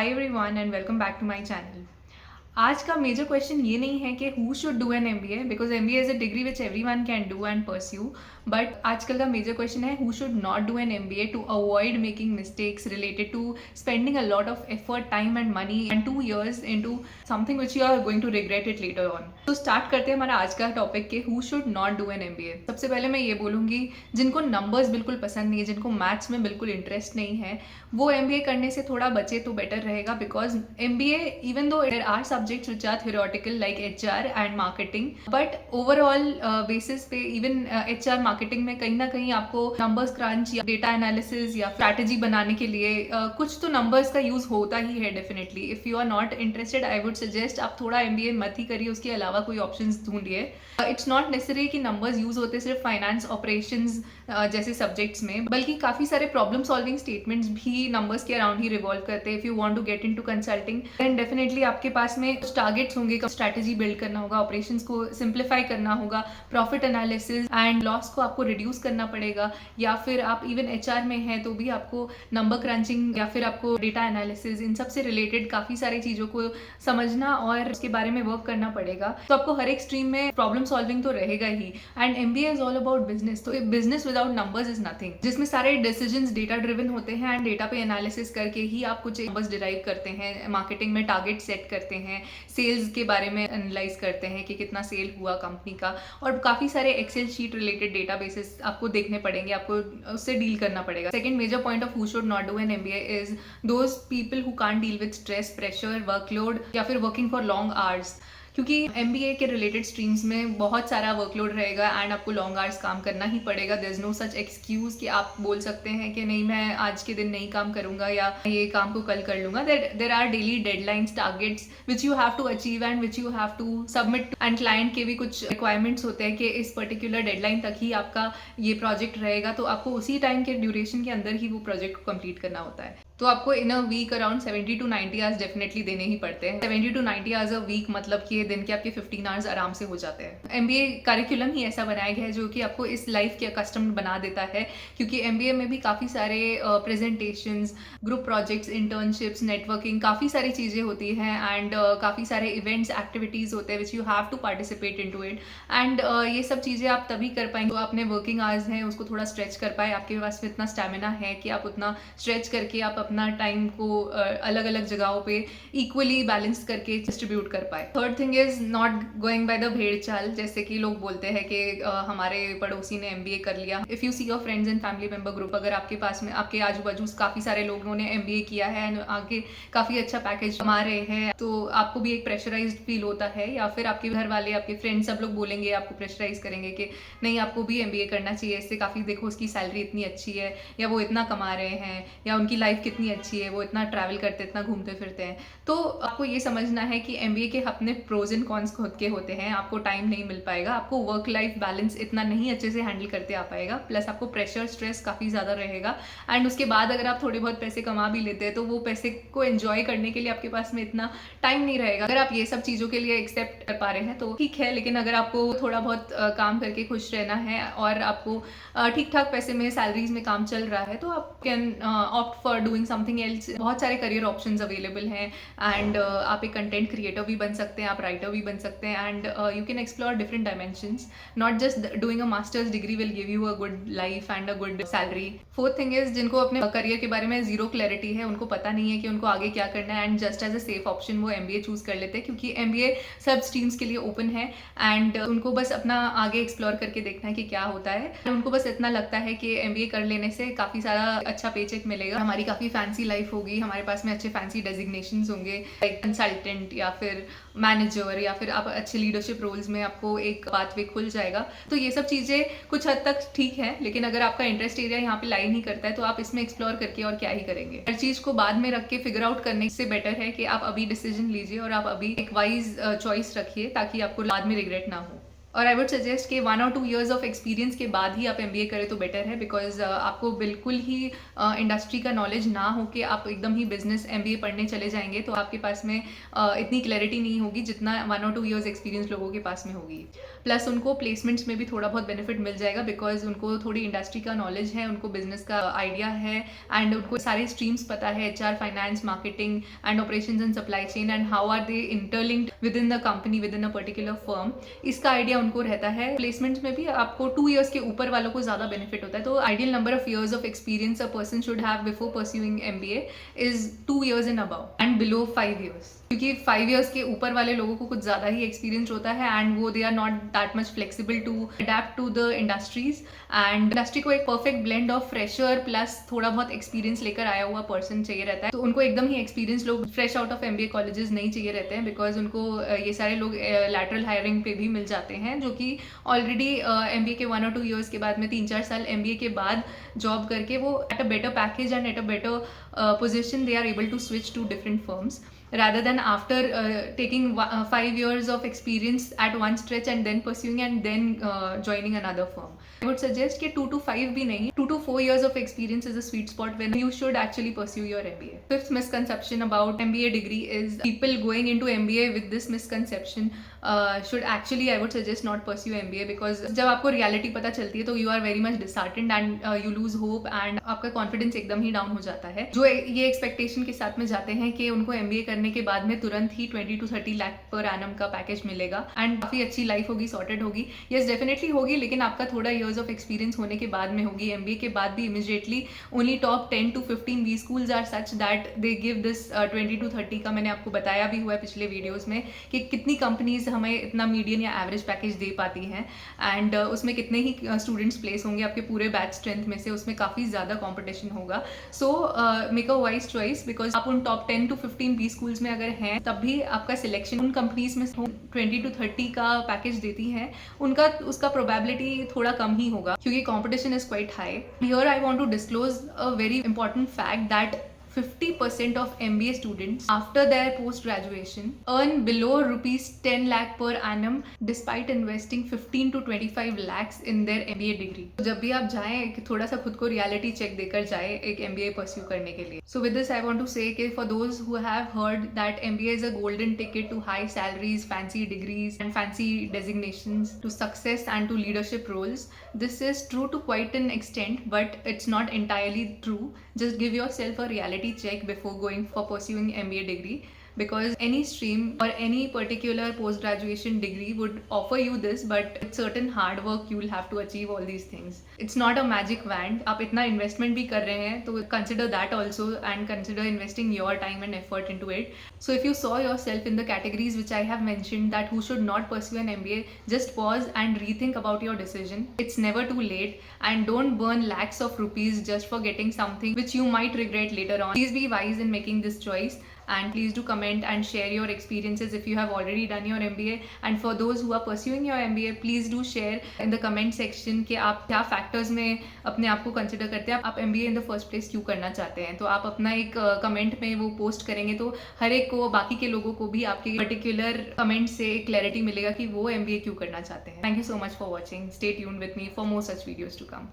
Hi everyone and welcome back to my channel. आज का major question ये नहीं है कि who should do an MBA, because MBA is a degree which everyone can do and pursue. But आजकल का major question है who should not do an MBA to avoid making mistakes related to spending a lot of effort, time and money and 2 years into something which you are going to regret it later on. तो start करते हैं हमारा आज का topic के who should not do an MBA. सबसे पहले मैं ये बोलूँगी, जिनको नंबर्स बिल्कुल पसंद नहीं है, जिनको मैथ्स में बिल्कुल इंटरेस्ट नहीं है, वो एमबीए करने से थोड़ा बचे तो बेटर रहेगा। Because MBA, even though there are subjects which are theoretical like HR and marketing, but overall basis पे इवन HR मार्केटिंग में कहीं ना कहीं आपको नंबर्स क्रंच या डेटा एनालिसिस या स्ट्रैटेजी बनाने के लिए कुछ तो नंबर्स का यूज होता ही है definitely. If you are not interested, I would suggest आप थोड़ा एमबीए मत ही करिए, उसके अलावा कोई ऑप्शंस ढूंढिए। इट्स नॉट नेसेसरी कि नंबर्स यूज होते सिर्फ फाइनेंस ऑपरेशंस जैसे सब्जेक्ट्स में, बल्कि काफी सारे प्रॉब्लम सॉल्विंग स्टेटमेंट्स भी नंबर्स के अराउंड ही रिवॉल्व करते हैं। If you want to get into consulting, then definitely आपके पास में टारगेट्स होंगे, स्ट्रैटेजी बिल्ड करना होगा, ऑपरेशंस को सिंप्लीफाई करना होगा, प्रॉफिट एनालिसिस एंड लॉस को आपको रिड्यूस करना पड़ेगा। या फिर आप इवन एचआर में हैं तो भी आपको नंबर क्रंचिंग या फिर आपको डेटा एनालिसिस, इन सब से रिलेटेड काफी सारी चीजों को समझना और उसके बारे में वर्क करना पड़ेगा। तो आपको हर एक स्ट्रीम में प्रॉब्लम सॉल्विंग तो रहेगा ही। And MBA is all about business, तो business without numbers is nothing, जिसमें सारे डिसीजंस डेटा ड्रिवन होते हैं एंड डेटा पे एनालिसिस करके ही आप कुछ नंबर्स डिराइव करते हैं। मार्केटिंग में टारगेट सेट करते हैं, सेल्स के बारे में एनालाइज करते हैं कि कितना सेल हुआ कंपनी का, और काफी सारे एक्सेल शीट रिलेटेड डेटाबेसेस आपको देखने पड़ेंगे, आपको उससे डील करना पड़ेगा। Second major point of who should not do an MBA is those people who can't deal with stress, pressure, workload या फिर वर्किंग फॉर लॉन्ग आवर्स। क्योंकि एमबीए के रिलेटेड स्ट्रीम्स में बहुत सारा वर्कलोड रहेगा एंड आपको लॉन्ग आवर्स काम करना ही पड़ेगा। There is no such excuse कि आप बोल सकते हैं कि नहीं मैं आज के दिन नहीं काम करूंगा या ये काम को कल कर लूंगा। There are daily deadlines, targets which you have to achieve and which you have to submit, and client के भी कुछ रिक्वायरमेंट्स होते हैं कि इस पर्टिकुलर डेडलाइन तक ही आपका ये प्रोजेक्ट रहेगा, तो आपको उसी टाइम के ड्यूरेशन के अंदर ही वो प्रोजेक्ट को कंप्लीट करना होता है। तो आपको in a week around 70 to 90 hours definitely देने ही पड़ते हैं। 70 to 90 आवर्स अ वीक मतलब कि दिन के आपके 15 आवर्स आराम से हो जाते हैं। एमबीए करिकुलम ही ऐसा बनाया गया है जो कि आपको इस लाइफ के कस्टम बना देता है, क्योंकि एमबीए में भी काफ़ी सारे presentations, group projects, internships, networking, काफ़ी सारी चीज़ें होती हैं एंड काफ़ी सारे इवेंट्स, एक्टिविटीज़ होते हैं which you have to participate in to it. And ये सब चीज़ें आप तभी कर पाएंगे तो अपने वर्किंग आवर्स हैं उसको थोड़ा स्ट्रेच कर पाए, आपके पास में इतना स्टेमिना है कि आप उतना स्ट्रेच करके आप अपना टाइम को अलग अलग जगहों पे इक्वली बैलेंस करके डिस्ट्रीब्यूट कर पाए। Third thing is not going by the भेड़ चाल, जैसे कि लोग बोलते हैं कि हमारे पड़ोसी ने एमबीए कर लिया। If you see your friends and family member group, अगर आपके पास में आपके आजू बाजू काफी सारे लोगों ने एमबीए किया है एंड आगे काफी अच्छा पैकेज कमा रहे हैं, तो आपको भी एक प्रेशराइज्ड फील होता है, या फिर आपके घर वाले, आपके फ्रेंड्स, सब लोग बोलेंगे, आपको प्रेशराइज करेंगे कि नहीं आपको भी एमबीए करना चाहिए, इससे काफी देखो उसकी सैलरी इतनी अच्छी है, या वो इतना कमा रहे हैं, या उनकी लाइफ कितनी अच्छी है, वो इतना ट्रैवल करते, इतना घूमते फिरते हैं। तो आपको ये समझना है कि एमबीए के अपने प्रोज एंड कॉन्स खुद के होते हैं। आपको टाइम नहीं मिल पाएगा, आपको वर्क लाइफ बैलेंस इतना नहीं अच्छे से हैंडल करते आ पाएगा, प्लस आपको प्रेशर, स्ट्रेस काफ़ी ज़्यादा रहेगा। एंड उसके बाद अगर आप थोड़े बहुत पैसे कमा भी लेते हैं तो वो पैसे को एंजॉय करने के लिए आपके पास में इतना टाइम नहीं रहेगा। अगर आप ये सब चीज़ों के लिए एक्सेप्ट कर पा रहे हैं तो ठीक है, लेकिन अगर आपको थोड़ा बहुत काम करके खुश रहना है और आपको ठीक ठाक पैसे में, सैलरीज में काम चल रहा है, तो आप can opt for doing something else. बहुत सारे करियर ऑप्शंस अवेलेबल हैं एंड आप एक कंटेंट क्रिएटर भी बन सकते हैं, आप राइटर भी बन सकते हैं, and you can explore different dimensions. Not just doing a masters degree will give you a good life and a good salary. Fourth thing is, जिनको अपने करियर के बारे में जीरो क्लैरिटी है, उनको पता नहीं है कि उनको आगे क्या करना है, and just as a safe option वो एमबीए चूज कर लेते हैं, क्योंकि एमबीए सब स्ट्रीम्स के लिए ओपन है एंड उनको बस अपना आगे एक्सप्लोर करके देखना है कि क्या होता है। उनको बस इतना लगता है कि एमबीए कर लेने से काफी सारा अच्छा पेचेक मिलेगा, हमारी काफी फैंसी लाइफ होगी, हमारे पास में अच्छे फैंसी डेजिग्नेशंस होंगे लाइक कंसल्टेंट या फिर मैनेजर, या फिर आप अच्छे लीडरशिप रोल्स में आपको एक पाथवे खुल जाएगा। तो ये सब चीज़ें कुछ हद तक ठीक है, लेकिन अगर आपका इंटरेस्ट एरिया यहाँ पे लाई नहीं करता है तो आप इसमें एक्सप्लोर करके और क्या ही करेंगे। हर चीज़ को बाद में रख के फिगर आउट करने से बेटर है कि आप अभी डिसीजन लीजिए और आप अभी एक वाइज चॉइस रखिए, ताकि आपको बाद में रिग्रेट ना हो। और आई वुड सजेस्ट कि 1 और 2 इयर्स ऑफ एक्सपीरियंस के बाद ही आप एमबीए करें तो बेटर है, बिकॉज आपको बिल्कुल ही इंडस्ट्री का नॉलेज ना हो कि आप एकदम ही बिजनेस एमबीए पढ़ने चले जाएंगे तो आपके पास में इतनी क्लैरिटी नहीं होगी जितना 1 और 2 इयर्स एक्सपीरियंस लोगों के पास में होगी। प्लस उनको प्लेसमेंट्स में भी थोड़ा बहुत बेनिफिट मिल जाएगा, बिकॉज उनको थोड़ी इंडस्ट्री का नॉलेज है, उनको बिजनेस का आइडिया है एंड उनको सारे स्ट्रीम्स पता है, HR, finance, marketing and operations and supply chain and how are they interlinked within the company, within a particular firm. इसका आइडिया उनको रहता है। प्लेसमेंट्स में भी आपको 2 इयर्स के ऊपर वालों को ज्यादा बेनिफिट होता है। तो ideal number of years of experience a person should have before pursuing MBA is 2 years and above and below 5 years, क्योंकि 5 इयर्स के ऊपर वाले लोगों को कुछ ज्यादा ही एक्सपीरियंस होता है एंड वो they are not that much flexible to adapt to the industries. And industry को एक perfect blend of fresher plus थोड़ा बहुत एक्सपीरियंस लेकर आया हुआ पर्सन चाहिए रहता है। तो उनको एकदम ही एक्सपीरियंस लोग fresh out of MBA colleges नहीं चाहिए रहते हैं, बिकॉज उनको ये सारे लोग लैटरल हायरिंग पे भी मिल जाते हैं, जो कि ऑलरेडी एमबीए के 1 और 2 इयर्स के बाद में 3-4 साल एमबीए के बाद जॉब करके वो at a better package and at a better position they are able to switch to different firms rather than after taking 5 years of experience at one stretch and then pursuing and then joining another firm. I would suggest कि 2 to 5 भी नहीं, 2 to 4 years of experience is a sweet spot when you should actually pursue your MBA. Fifth misconception about MBA degree is people going into MBA with this misconception should actually, I would suggest, not pursue MBA, because जब आपको reality पता चलती है तो you are very much disheartened and you lose hope and आपका confidence एकदम ही down हो जाता है। जो ये expectation के साथ में जाते हैं कि उनको MBA करने के बाद में तुरंत ही 20 to 30 लाख पर एनम का पैकेज मिलेगा एंड काफी अच्छी लाइफ होगी, सॉर्टेड होगी। यस, डेफिनेटली होगी, लेकिन आपका थोड़ा इयर्स ऑफ एक्सपीरियंस होने के बाद में होगी। एमबीए के बाद भी immediately only top 10 to 15 B schools are such that they give this 20 to 30 का। मैंने आपको बताया भी हुआ है पिछले वीडियोज में कि कितनी कंपनीज हमें इतना मीडियन या एवरेज पैकेज दे पाती हैं एंड उसमें कितने ही स्टूडेंट्स प्लेस होंगे आपके पूरे बैच स्ट्रेंथ में से, उसमें काफ़ी ज़्यादा कॉम्पिटिशन होगा। So make a wise choice, because आप उन टॉप 10 to 15 बी स्कूल्स में अगर हैं तब भी आपका सिलेक्शन उन कंपनीज में 20 to 30 का पैकेज देती हैं, उनका उसका प्रोबेबिलिटी थोड़ा कम ही होगा क्योंकि competition is quite high. Here I want to disclose a very important fact that 50% of MBA students after their post-graduation earn below rupees 10 lakh per annum despite investing 15 to 25 lakhs in their MBA degree. तो जब भी आप जाएं कि थोड़ा सा खुद को reality check देकर जाएं एक MBA pursue करने के लिए। So with this I want to say कि for those who have heard that MBA is a golden ticket to high salaries, fancy degrees and fancy designations, to success and to leadership roles, this is true to quite an extent, but it's not entirely true. Just give yourself a reality check before going for pursuing MBA degree, because any stream or any particular post graduation degree would offer you this, but with certain hard work you will have to achieve all these things. It's not a magic wand. आप इतना investment भी कर रहे हैं तो consider that also and consider investing your time and effort into it. So if you saw yourself in the categories which I have mentioned that who should not pursue an MBA, just pause and rethink about your decision. It's never too late, and don't burn lakhs of rupees just for getting something which you might regret later on. Please be wise in making this choice, and please do comment and share your experiences if you have already done your MBA, and for those who are pursuing your MBA, please do share in the comment section कि आप क्या factors में अपने आप को consider करते हैं, आप MBA in the first place क्यों करना चाहते हैं। तो आप अपना एक comment में वो post करेंगे तो हर एक को, बाकी के लोगों को भी आपके particular comment से clarity मिलेगा कि वो MBA क्यों करना चाहते हैं। Thank you so much for watching. Stay tuned with me for more such videos to come.